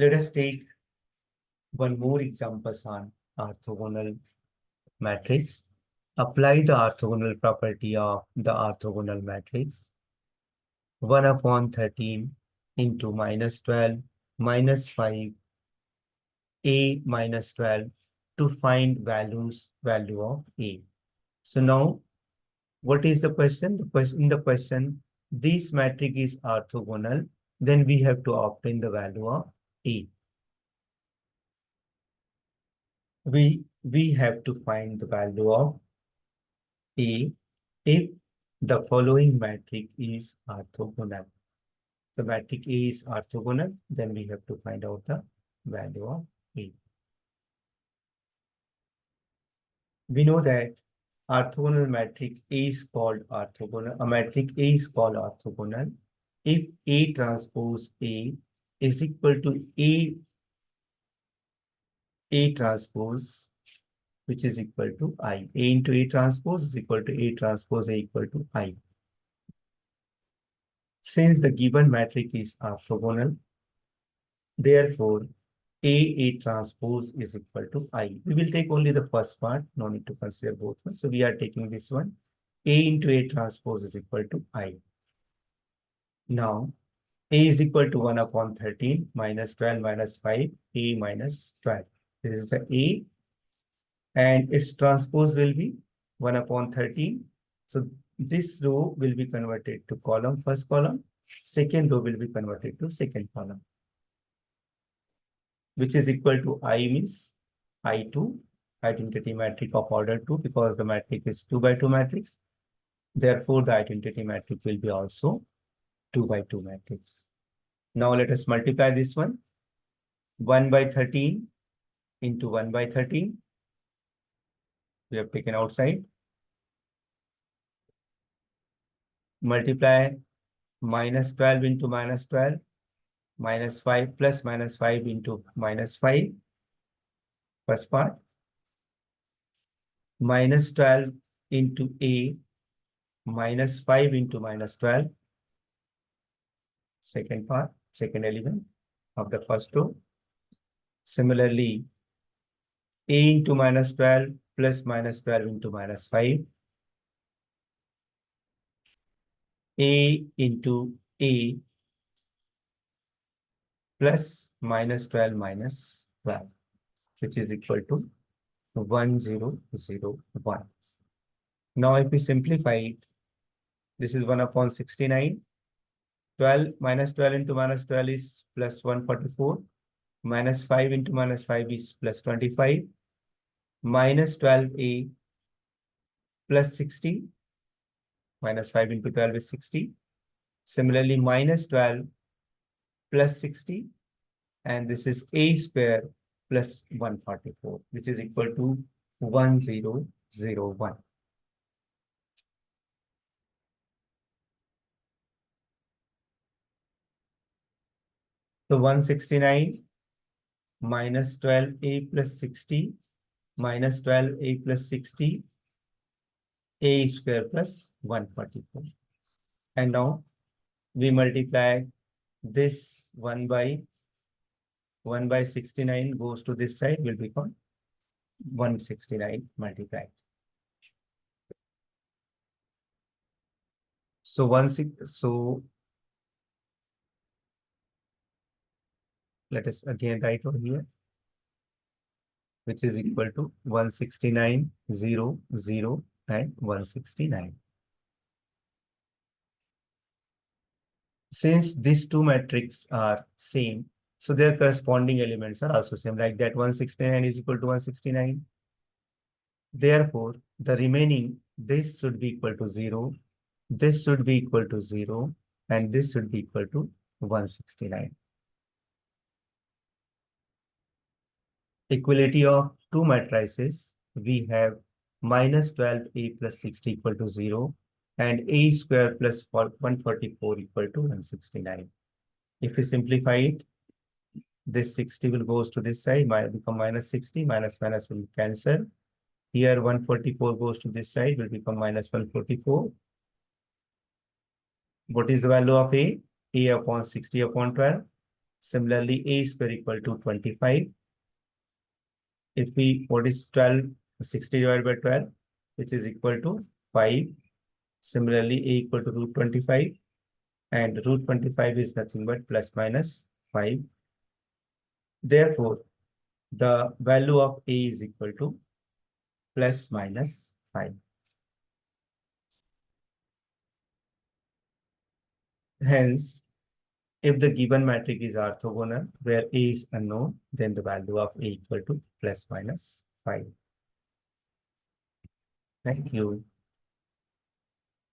Let us take one more example on orthogonal matrix. Apply the orthogonal property of the orthogonal matrix. 1 upon 13 into minus 12 minus 5 a minus 12 to find value of a. So now, what is the question? The question, this matrix is orthogonal, then we have to obtain the value of a. We have to find the value of a if the following matrix is orthogonal. The matrix A is orthogonal, then we have to find out the value of A. We know that orthogonal matrix A is called orthogonal. A matrix A is called orthogonal if A transpose A is equal to A transpose, which is equal to I. A into A transpose is equal to A transpose A equal to I. Since the given matrix is orthogonal, therefore A transpose is equal to I. We will take only the first part, no need to consider both ones. So we are taking this one. A into A transpose is equal to I. Now, A is equal to 1 upon 13 minus 12 minus 5, A minus 12. This is the A, and its transpose will be 1 upon 13. So this row will be converted to column, first column. Second row will be converted to second column, which is equal to I means I2, identity matrix of order 2, because the matrix is 2 by 2 matrix. Therefore, the identity matrix will be also 2 by 2 matrix. Now let us multiply this one. 1 by 13 into 1 by 13. We have taken outside. Multiply minus 12 into minus 12. Minus 5 plus minus 5 into minus 5. First part. Minus 12 into A. Minus 5 into minus 12. Second part, second element of the first row. Similarly, A into minus 12 plus minus 12 into minus 5. A into A plus minus 12 minus 12, which is equal to 1, 0, 0, 1. Now, if we simplify it, this is 1 upon 69. 12 minus 12 into minus 12 is plus 144. Minus 5 into minus 5 is plus 25. Minus 12A plus 60. Minus 5 into 12 is 60. Similarly, minus 12 plus 60. And this is A square plus 144, which is equal to 1001. So 169 minus 12A plus 60 minus 12A plus 60, A square plus 144. And now we multiply this 1 by 69 goes to this side, will become 169 multiplied. So let us again write over here, which is equal to 169, 0, 0, and 169. Since these two matrices are same, so their corresponding elements are also same, like that 169 is equal to 169. Therefore, the remaining, this should be equal to 0, this should be equal to 0, and this should be equal to 169. Equality of two matrices, we have minus 12A plus 60 equal to 0, and A square plus 144 equal to 169. If we simplify it, this 60 will goes to this side, might become minus 60, minus minus will cancel. Here 144 goes to this side, will become minus 144. What is the value of A? A upon 60 upon 12. Similarly, a square equal to 25. If we, what is 12? 60 divided by 12, which is equal to 5. Similarly, a equal to root 25. And root 25 is nothing but plus minus 5. Therefore, the value of a is equal to plus minus 5. Hence, if the given matrix is orthogonal, where a is unknown, then the value of a equal to plus minus 5. Thank you.